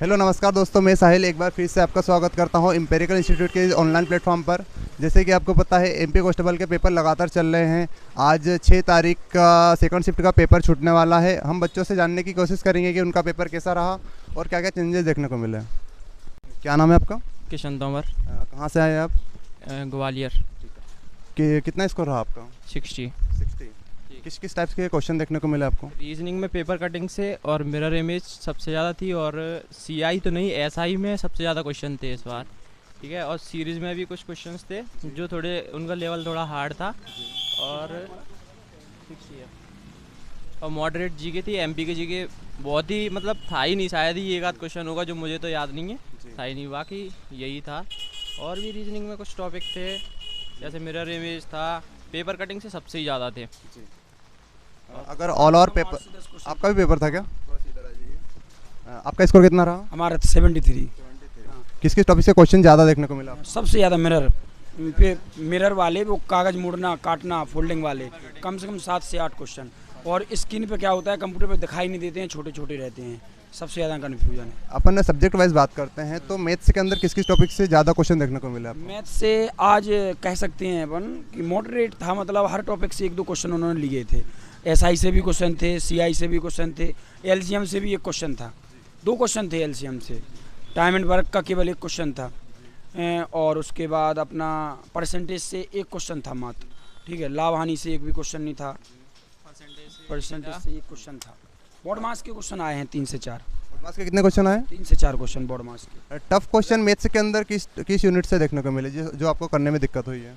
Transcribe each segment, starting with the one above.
Hello नमस्कार दोस्तों, मैं साहिल एक बार फिर से आपका स्वागत करता हूं एम्पिरिकल इंस्टीट्यूट के ऑनलाइन प्लेटफॉर्म पर। जैसे कि आपको पता है एमपी कांस्टेबल के पेपर लगातार चल रहे हैं। आज 6 तारीख का सेकंड शिफ्ट का पेपर छूटने वाला है। हम बच्चों से जानने की कोशिश करेंगे कि उनका पेपर कैसा रहा और क्या क्या चेंजेस देखने को मिले। क्या नाम है आपका? किशन तोमर। कहाँ से आए आप? ग्वालियर। कि कितना स्कोर रहा आपका? 60। किस किस टाइप्स के क्वेश्चन देखने को मिले आपको? रीजनिंग में पेपर कटिंग से और मिरर इमेज सबसे ज़्यादा थी, और सीआई तो नहीं, एसआई में सबसे ज़्यादा क्वेश्चन थे इस बार। ठीक है, और सीरीज़ में भी कुछ क्वेश्चंस थे जो थोड़े उनका लेवल थोड़ा हार्ड था, और मॉडरेट जीके थी। एमपी के जीके बहुत ही मतलब था ही नहीं, शायद ही एक आध क्वेश्चन होगा जो मुझे तो याद नहीं है, था ही नहीं, बाकी यही था। और भी रीजनिंग में कुछ टॉपिक थे जैसे मिरर इमेज था, पेपर कटिंग से सबसे ही ज़्यादा थे। अगर ऑल ओवर पेपर, आपका भी पेपर था क्या? आपका स्कोर कितना रहा? हमारा 73। किस किस टॉपिक से क्वेश्चन ज़्यादा देखने को मिला? सबसे ज़्यादा मिरर वाले, वो कागज़ मुड़ना काटना फोल्डिंग वाले, कम से कम 7 से 8 क्वेश्चन। और स्क्रीन पे क्या होता है, कंप्यूटर पे दिखाई नहीं देते हैं, छोटे छोटे रहते हैं, सबसे ज़्यादा कन्फ्यूजन है। अपन सब्जेक्ट वाइज बात करते हैं तो मैथ्स के अंदर किस किस टॉपिक से ज़्यादा क्वेश्चन देखने को मिला? मैथ से आज कह सकते हैं अपन कि मॉडरेट था, मतलब हर टॉपिक से 1-2 क्वेश्चन उन्होंने लिए थे। एसआई से भी क्वेश्चन थे, सीआई से भी क्वेश्चन थे, एलसीएम से भी एक क्वेश्चन था, 2 क्वेश्चन थे एलसीएम से। टाइम एंड वर्क का केवल 1 क्वेश्चन था, और उसके बाद अपना परसेंटेज से 1 क्वेश्चन था मात्र। ठीक है, लाभ हानि से 1 भी क्वेश्चन नहीं था, परसेंटेज से 1 क्वेश्चन था। बोर्ड मार्क्स के क्वेश्चन आए हैं 3 से 4। मार्क्स के कितने क्वेश्चन आए? 3 से 4 क्वेश्चन बोर्ड मार्क्स के। टफ क्वेश्चन मैथ्स के अंदर किस यूनिट से देखने को मिले जो आपको करने में दिक्कत हुई है?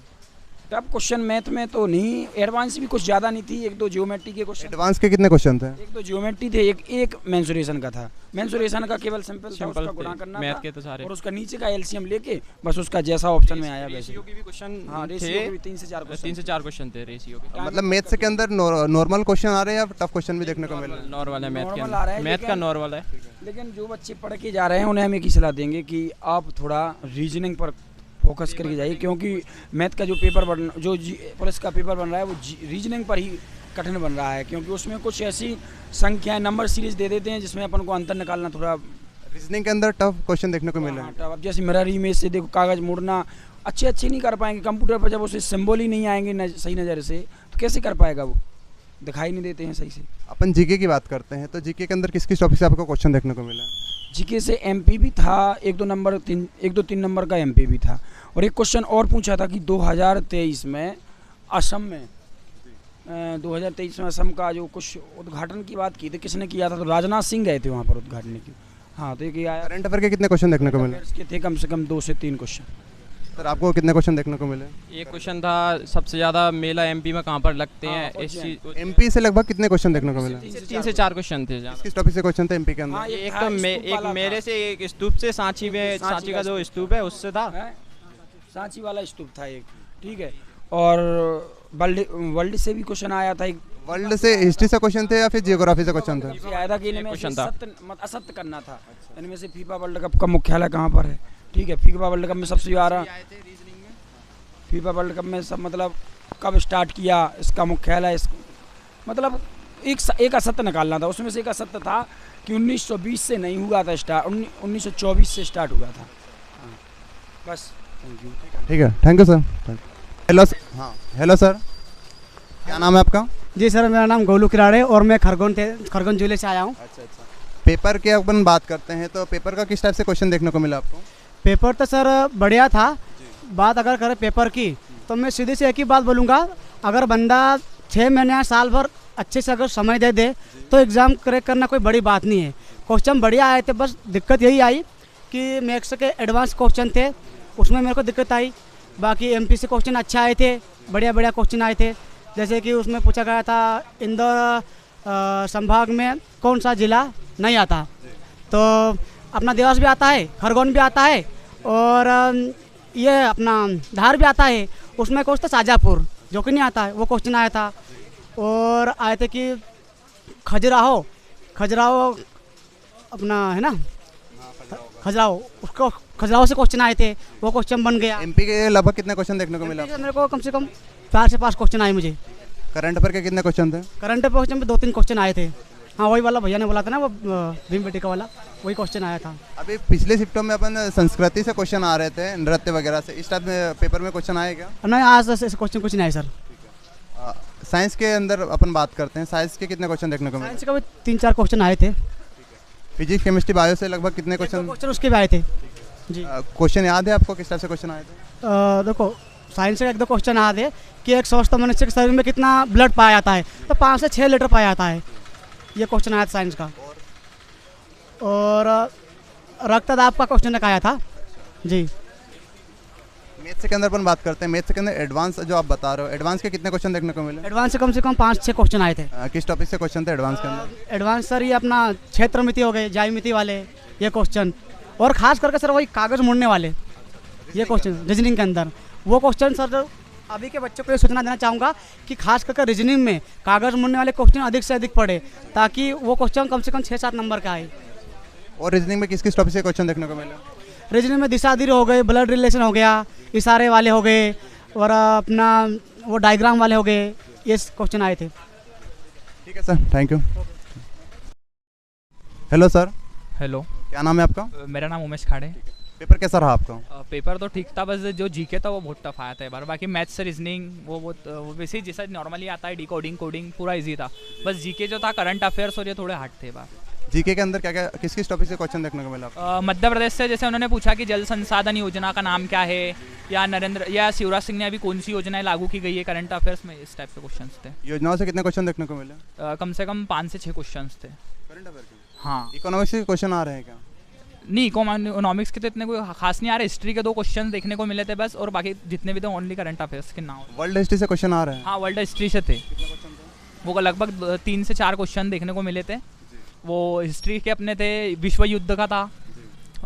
टफ क्वेश्चन मैथ में तो नहीं, एडवांस भी कुछ ज़्यादा नहीं थी। 1-2 ज्योमेट्री के क्वेश्चन। एडवांस के कितने क्वेश्चन थे? 1-2 ज्योमेट्री थे, एक मेंसुरेशन का था। मेंसुरेशन का केवल सिंपल था, उसका गुणा करना मैथ था, के तो सारे, और उसका नीचे का एलसीएम लेके बस उसका जैसा ऑप्शन में आया वैसे। रेशियो के भी क्वेश्चन हाँ, थे, रेशियो के भी 3 से 4 क्वेश्चन। 3 से 4 क्वेश्चन थे रेशियो के। मतलब मैथ्स के अंदर नॉर्मल क्वेश्चन आ रहे हैं या टफ क्वेश्चन भी देखने को मिल रहे हैं? नॉर्मल है मैथ के नॉर्मल आ रहा है, अंदर, मैथ का नॉर्मल है। लेकिन जो बच्चे पढ़ के जा रहे हैं उन्हें हम एक ही सलाह देंगे कि आप थोड़ा रीजनिंग पर फोकस करके जाइए, क्योंकि मैथ का जो पेपर पुलिस का पेपर बन रहा है वो रीजनिंग पर ही कठिन बन रहा है, क्योंकि उसमें कुछ ऐसी संख्याएं, नंबर सीरीज दे देते हैं जिसमें अपन को अंतर निकालना थोड़ा। रीजनिंग के अंदर टफ क्वेश्चन देखने को मिले हैं। अब जैसे मिरर इमेज से देखो, कागज़ मुड़ना अच्छे नहीं कर पाएंगे कंप्यूटर पर, जब उसे सिंबल ही नहीं आएंगे सही नज़र से तो कैसे कर पाएगा, वो दिखाई नहीं देते हैं सही से। अपन जीके की बात करते हैं तो जीके के अंदर किस किस टॉपिक से आपको क्वेश्चन देखने को मिला? जीके से एमपी भी था, 1-2 नंबर का एमपी भी था, और एक क्वेश्चन और पूछा था कि 2023 में असम में 2023 में असम का जो कुछ उद्घाटन की बात की थी, किसने किया था? तो राजनाथ सिंह गए थे वहाँ पर उद्घाटन की। हाँ, तो ये आया। करंट अफेयर के कितने क्वेश्चन देखने को मिले? इसके थे कम से कम 2 से 3 क्वेश्चन। सर आपको कितने क्वेश्चन देखने को मिले? एक क्वेश्चन था सबसे ज़्यादा मेला एमपी में कहाँ पर लगते हैं, इस चीज। एमपी से लगभग कितने क्वेश्चन देखने को मिले? 3 से 4 क्वेश्चन थे। किस टॉपिक से क्वेश्चन थे एमपी के अंदर? एक तो एक मेरे से, एक स्तूप से, सांची का जो स्तूप है उससे था, सांची वाला स्तूप था एक। ठीक है, और वर्ल्ड से भी क्वेश्चन आया था। वर्ल्ड से हिस्ट्री से क्वेश्चन थे या फिर जियोग्राफी से क्वेश्चन थे? आया था कि इनमें क्वेश्चन था असत्य करना था। इनमें से फीफा वर्ल्ड कप का मुख्यालय कहाँ पर है? ठीक है, फीफा वर्ल्ड कप में सबसे ज़्यादा, फीफा वर्ल्ड कप में सब मतलब कब स्टार्ट किया, इसका मुख्यालय, मतलब एक असत्य निकालना था। उसमें से एक असत्य था कि 1920 से नहीं हुआ था स्टार्ट, 1924 से स्टार्ट हुआ था। बस, थैंक यू। ठीक है, थैंक यू सर। हेलो हाँ, हेलो सर, क्या नाम है आपका? जी सर, मेरा नाम गोलू किराड़े और मैं खरगोन जिले से आया हूँ। अच्छा। पेपर की अपन बात करते हैं तो पेपर का किस टाइप से क्वेश्चन देखने को मिला आपको? पेपर तो सर बढ़िया था। बात अगर करें पेपर की तो मैं सीधे से एक ही बात बोलूँगा, अगर बंदा 6 महीने या साल भर अच्छे से अगर समय दे तो एग्ज़ाम क्रैक करना कोई बड़ी बात नहीं है। क्वेश्चन बढ़िया आए थे, बस दिक्कत यही आई कि मैथ्स के एडवांस क्वेश्चन थे, उसमें मेरे को दिक्कत आई। बाकी एमपी से क्वेश्चन अच्छे आए थे, बढ़िया क्वेश्चन आए थे। जैसे कि उसमें पूछा गया था इंदौर संभाग में कौन सा ज़िला नहीं आता, तो अपना देवास भी आता है, खरगोन भी आता है, और ये अपना धार भी आता है। उसमें क्वेश्चन था शाजापुर, जो कि नहीं आता है, वो क्वेश्चन आया था। और आए थे कि खजुराहो अपना है ना, खजुराहो से क्वेश्चन आए थे, वो क्वेश्चन बन गया। एमपी के लगभग कितने क्वेश्चन देखने को मिला? मेरे को कम से कम 4 से 5 क्वेश्चन आए मुझे। करंट अफेयर के कितने क्वेश्चन थे? करंट अफेयर में 2-3 क्वेश्चन आए थे। हाँ वही वाला भैया ने बोला था ना, वो भीम बेटिका वाला, वही क्वेश्चन आया था। अभी पिछले शिफ्टों में अपन संस्कृति से क्वेश्चन आ रहे थे, नृत्य वगैरह से, इस टाइप में पेपर में क्वेश्चन आए क्या? नहीं, आज ऐसे क्वेश्चन कुछ नहीं आया सर। साइंस के अंदर अपन बात करते हैं, साइंस के कितने क्वेश्चन देखने को मिले? साइंस का भी 3-4 क्वेश्चन आए थे। फिजिक्स केमिस्ट्री बायो से लगभग कितने क्वेश्चन? क्वेश्चन उसके भी आए थे जी। क्वेश्चन याद है आपको किस टाइप से क्वेश्चन आए थे? देखो साइंस का 1-2 क्वेश्चन याद है कि एक स्वस्थ मनुष्य के शरीर में कितना ब्लड पाया जाता है, तो 5 से 6 लीटर पाया जाता है, ये क्वेश्चन आया था साइंस का। और रक्तदाब का क्वेश्चन एक आया था जी। मैथ्स के अंदर अपन बात करते हैं, मैथ्स के अंदर एडवांस जो आप बता रहे हो, एडवांस के कितने क्वेश्चन देखने को मिले? एडवांस से कम 5-6 क्वेश्चन आए थे। किस टॉपिक से क्वेश्चन थे एडवांस के अंदर? एडवांस सर ये अपना क्षेत्रमिति हो गए, ज्यामिति वाले ये क्वेश्चन, और खास करके सर वही कागज मोड़ने वाले ये क्वेश्चन रीजनिंग के अंदर। वो क्वेश्चन सर अभी के बच्चों को ये सूचना देना चाहूँगा कि खास करके रीजनिंग में कागज मोड़ने वाले क्वेश्चन अधिक से अधिक पढ़े, ताकि वो क्वेश्चन कम से कम 6-7 नंबर का आए। और रीजनिंग में किस किस टॉपिक से क्वेश्चन देखने को मिले? रीजनिंग में दिशा धीरे हो गए, ब्लड रिलेशन हो गया, इशारे वाले हो गए, और अपना वो डायग्राम वाले हो गए, ये क्वेश्चन आए थे। ठीक है sir, thank you. Hello sir. Hello, क्या नाम है आपका? मेरा नाम उमेश खाड़े। पेपर कैसा रहा आपका? पेपर तो ठीक था, बस जो जीके था वो बहुत टफ आया था बार। बाकी मैथ्स रीजनिंग वो बहुत वैसे ही जैसा नॉर्मली आता है, डिकोडिंग कोडिंग पूरा इजी था। बस जीके जो था करंट अफेयर्स और ये थोड़े हार्ड थे बार। जीके के अंदर क्या क्या किस किस टॉपिक से क्वेश्चन देखने को मिला आपको? मध्य प्रदेश से जैसे उन्होंने पूछा कि जल संसाधन योजना का नाम क्या है, या शिवराज सिंह ने अभी कौन सी योजनाएं लागू की गई है करंट अफेयर्स में, इस टाइप के क्वेश्चन थे। योजनाओं से कितने क्वेश्चन देखने को मिले? कम से कम 5 से 6 क्वेश्चन थे। करंट अफेयर के? हाँ। इकोनॉमिक्स के क्वेश्चन आ रहे हैं क्या? नहीं, इकोनॉमिक्स के तो इतने कोई खास नहीं आ रहे। हिस्ट्री के 2 क्वेश्चन देखने को मिले थे बस, और बाकी जितने भी थे ओनली करंट अफेयर्स के नाम। वर्ल्ड हिस्ट्री से क्वेश्चन आ रहे हैं? हाँ, वर्ल्ड हिस्ट्री से थे। वो लगभग 3 से 4 क्वेश्चन देखने को मिले थे। वो हिस्ट्री के अपने थे, विश्व युद्ध का था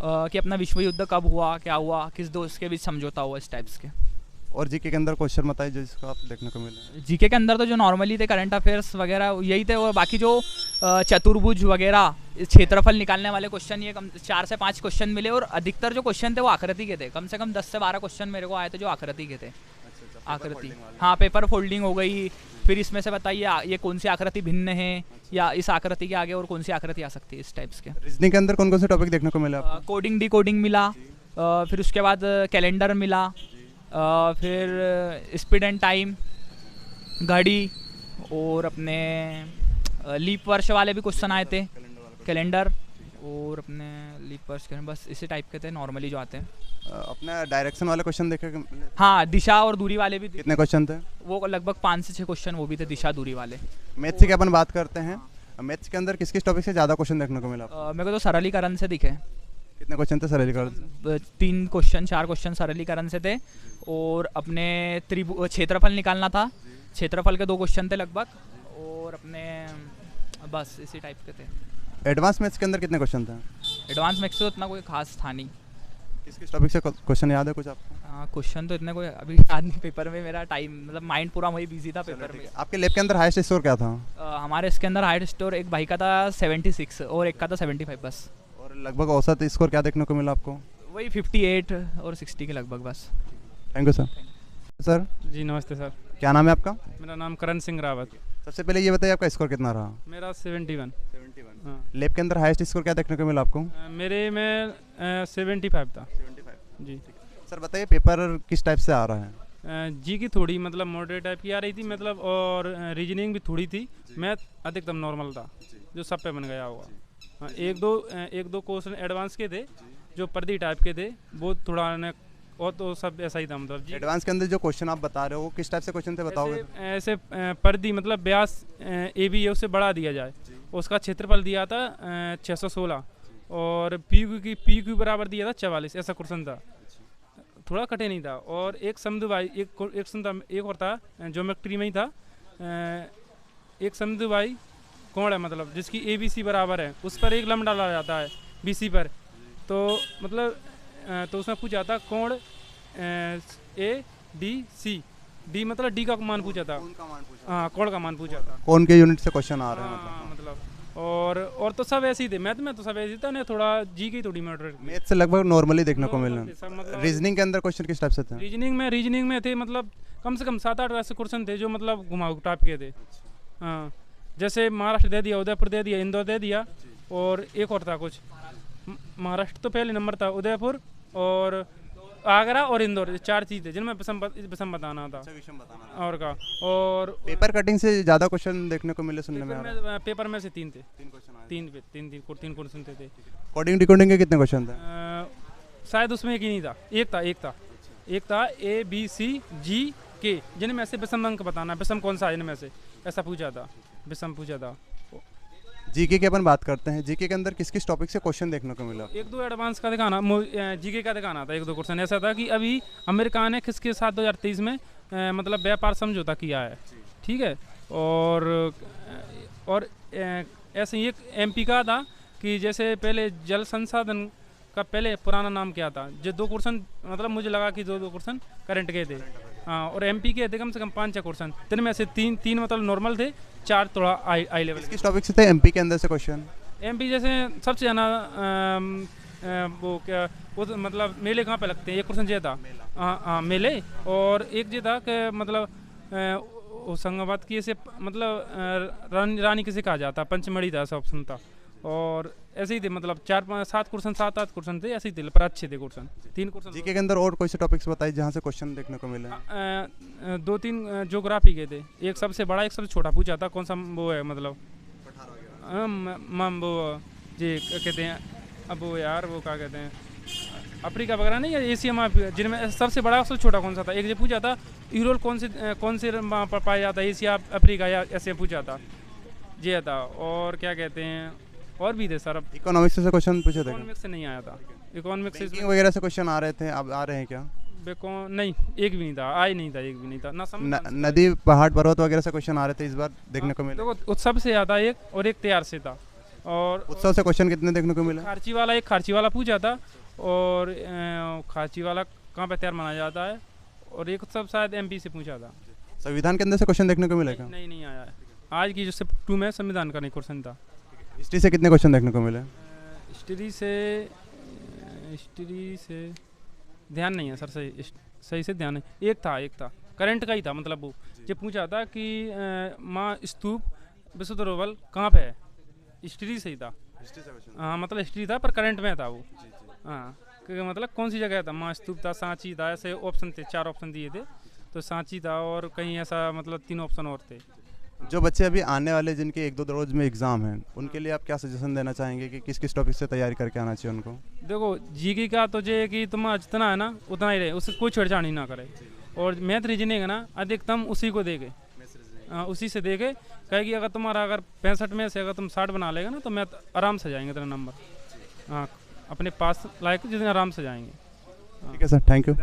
कि अपना विश्व युद्ध कब हुआ, क्या हुआ, किस देश के बीच समझौता हुआ, इस टाइप्स के। और जीके के अंदर क्वेश्चन बताइए जो जिसको आप देखने को मिले। जीके के अंदर तो जो नॉर्मली थे करंट अफेयर्स वगैरह यही थे, और बाकी जो चतुर्भुज वगैरह क्षेत्रफल निकालने वाले क्वेश्चन, ये कम 4 से 5 क्वेश्चन मिले। और अधिकतर जो क्वेश्चन थे वो आकृति के थे, कम से कम 10 से 12 क्वेश्चन मेरे को आए थे जो आकृति के थे। आकृति, हाँ, पेपर फोल्डिंग हो गई। फिर इसमें से बताइए ये कौन सी आकृति भिन्न है, या इस आकृति के आगे और कौन सी आकृति आ सकती है, इस टाइप्स के। रीजनिंग के अंदर कौन कौन से टॉपिक देखने को मिले आपको? कोडिंग डिकोडिंग मिला, फिर उसके बाद कैलेंडर मिला, फिर स्पीड एंड टाइम, घड़ी, और अपने लीप वर्ष वाले भी क्वेश्चन आए थे, कैलेंडर, और अपने लीप वर्ष के बस इसी टाइप के थे नॉर्मली जो आते हैं। अपना डायरेक्शन वाले क्वेश्चन देखे? हाँ, दिशा और दूरी वाले भी। कितने क्वेश्चन थे? वो लगभग 5 से 6 क्वेश्चन वो भी थे, दिशा दूरी वाले। मैथ्स की अपन बात करते हैं, मैथ्स के अंदर किस किस टॉपिक से ज़्यादा क्वेश्चन देखने को मिला? मेरे को तो सरलीकरण से दिखे। कितने क्वेश्चन थे सरलीकरण? 3 क्वेश्चन 4 क्वेश्चन सरलीकरण से थे, और अपने क्षेत्रफल निकालना था, क्षेत्रफल के 2 क्वेश्चन थे लगभग, और अपने बस इसी टाइप के थे। एडवांस मैथ्स के अंदर कितने क्वेश्चन थे? एडवांस मैथ्स तो इतना कोई खास था नहीं। किस किस टॉपिक से क्वेश्चन याद है कुछ आपको? क्वेश्चन तो इतने कोई अभी याद नहीं, पेपर में मेरा टाइम मतलब माइंड पूरा वही बिजी था पेपर में। आपके लैब के अंदर हाईएस्ट स्कोर क्या था? हमारे इसके अंदर हाईएस्ट स्कोर एक भाई का था 76 और एक का था 75 बस। और लगभग औसत स्कोर क्या देखने को मिला आपको? वही 58 और 60 के लगभग बस। Thank you sir. सर जी नमस्ते सर। क्या नाम है आपका? मेरा नाम करण सिंह रावत। सबसे पहले ये बताइए आपका स्कोर कितना रहा? मेरा 71। हाँ। लैब के अंदर हाईएस्ट स्कोर क्या देखने को मिला आपको? मेरे में 75 था। 75 जी। सर बताइए पेपर किस टाइप से आ रहा है? जी की थोड़ी मतलब मॉडरेट टाइप की आ रही थी मतलब, और रीजनिंग भी थोड़ी थी। मैथ अधिकतम नॉर्मल था जो सब पे बन गया होगा। हाँ, एक दो क्वेश्चन एडवांस के थे जो पर्दी टाइप के थे, वो थोड़ा ने, और तो सब ऐसा ही था मतलब। जी एडवांस के अंदर जो क्वेश्चन आप बता रहे हो वो किस टाइप से क्वेश्चन थे बताओगे? ऐसे पर्दी मतलब व्यास ए बी है उससे बढ़ा दिया जाए, उसका क्षेत्रफल दिया था 616, और पी क्यू बराबर दिया था 44, ऐसा क्वेश्चन था। थोड़ा कठिन नहीं था। और एक समुदाय एक और था ज्योमेट्री में ही था, एक समुदाय कोण है मतलब जिसकी ए बी सी बराबर है, उस पर एक लम्ब डाला जाता है बी सी पर, तो मतलब तो उसमें पूछा था कोण ए डी सी, डी मतलब डी का मान पूछा था। हाँ, कोण का मान पूछा था। कौन के यूनिट से क्वेश्चन आ रहे हैं? हाँ, मतलब और तो सब ऐसे ही थे। मैथ में तो सब ऐसे ही था, उन्हें थोड़ा जी की थोड़ी मॉडरेट। मैथ से लगभग नॉर्मली देखने को मिला। मतलब रीजनिंग के अंदर क्वेश्चन किस टाइप से थे? रीजनिंग में थे मतलब कम से कम 7-8 ऐसे क्वेश्चन थे जो मतलब घुमाऊ टाइप के थे। हाँ, जैसे महाराष्ट्र दे दिया, उदयपुर दे दिया, इंदौर दे दिया, और एक और था कुछ, महाराष्ट्र तो पहले नंबर था, उदयपुर और आगरा और इंदौर, 4 चीज़ थे जिनमें विषम बताना था। और का और पेपर कटिंग से ज़्यादा क्वेश्चन देखने को मिले सुनने में आ रहा है। पेपर में से 3 थे, 3 क्वेश्चन थे। कोडिंग डिकोडिंग के कितने क्वेश्चन थे? शायद उसमें एक ही नहीं था, एक था ABCG के, जिनमें से विषम अंक बताना, विषम कौन सा है इनमें से, ऐसा पूछा था, विषम पूछा था। जीके की अपन बात करते हैं, जीके के अंदर किस किस टॉपिक से क्वेश्चन देखने को मिला? 1-2 एडवांस का दिखाना, जीके का दिखाना था, 1-2 क्वेश्चन। ऐसा था कि अभी अमेरिका ने किसके साथ 2023 में मतलब व्यापार समझौता किया है, ठीक है। और ऐसे ही एक MP का था कि जैसे पहले जल संसाधन का पहले पुराना नाम क्या था। जो 2 क्वेश्चन मतलब मुझे लगा कि 2 क्वेश्चन करंट के थे, हाँ, और MP के थे कम से कम 5-6 क्वेश्चन, जिनमें से 3 मतलब नॉर्मल थे, 4 थोड़ा आई लेवल। किस टॉपिक से थे MP के अंदर से क्वेश्चन? MP जैसे सबसे ज़्यादा वो क्या, वो तो मतलब मेले कहाँ पे लगते हैं, एक क्वेश्चन ये था, हाँ मेले, और एक ये था कि मतलब होशंगाबाद की ऐसे मतलब रानी किसे कहा जाता, पंचमढ़ी था, ऐसा ऑप्शन था। और ऐसे ही थे, मतलब 4-5-7 क्वेश्चन, 7-8 क्वेश्चन थे, ऐसे ही थे, पर अच्छे थे क्वेश्चन। 3 क्वेश्चन जीके के अंदर और कोई से टॉपिक्स बताइए जहाँ से क्वेश्चन देखने को मिले? 2-3 ज्योग्राफी के थे, एक सबसे बड़ा एक सबसे छोटा पूछा था, कौन सा वो है मतलब वो जी कहते हैं, अब वो यार वो क्या कहते हैं, अफ्रीका वगैरह नहीं, एशिया में जिनमें सबसे बड़ा सबसे छोटा कौन सा था। एक जो पूछा था यूरोल कौन से पाया जाता है, एशिया अफ्रीका या ऐसे पूछा था, ये था। और क्या कहते हैं, और भी थे सर। अब इकोनॉमिक्स से क्वेश्चन पूछे थे? इकोनॉमिक्स से नहीं आया था, इकोनॉमिक्स बैंकिंग वगैरह से क्वेश्चन आ रहे थे, अब आ रहे हैं क्या? नहीं, एक भी नहीं था, एक भी नहीं था ना। नदी पहाड़ पर्वत वगैरह से क्वेश्चन आ रहे थे इस बार देखने को मिले? देखो उत्सव से आता एक, और एक तैयार से था। और उत्सव से क्वेश्चन कितने देखने को मिले? खारची वाला पूछा था, और खारची वाला कहाँ पे तैयार माना जाता है, और एक उत्सव शायद MP से पूछा था। संविधान के अंदर से क्वेश्चन देखने को मिलेगा? नहीं आया है। आज की जो शिफ्ट 2 में संविधान का नहीं क्वेश्चन था। हिस्ट्री से कितने क्वेश्चन देखने को मिले? हिस्ट्री से ध्यान नहीं है सर, सही से ध्यान नहीं। एक था करंट का ही था, मतलब वो ये पूछा था कि माँ स्तूप विश्व धरोहर कहाँ पे है, हिस्ट्री से ही था। हाँ मतलब हिस्ट्री था, पर करंट में था वो, हाँ, क्योंकि मतलब कौन सी जगह था, माँ स्तूप था, सांची था, ऐसे ऑप्शन थे, 4 ऑप्शन दिए थे, तो सांची था, और कहीं ऐसा मतलब 3 ऑप्शन और थे। जो बच्चे अभी आने वाले जिनके 1-2 रोज में एग्जाम हैं, उनके लिए आप क्या सजेशन देना चाहेंगे कि किस किस टॉपिक से तैयारी करके आना चाहिए उनको? देखो जीके का तो ये कि तुम्हारा जितना है ना उतना ही रहे, उससे कोई छेड़छाड़ नहीं ना करे। और मैथ रीजनिंग है ना, अधिकतम उसी को देखे, उसी से देखे, कहे कि अगर 65 में से अगर तुम 60 बना लेगा ना, तो मैथ आराम से जाएंगे तेरा नंबर, हाँ, अपने पास लायक जितने आराम से जाएंगे। ठीक है सर, थैंक यू।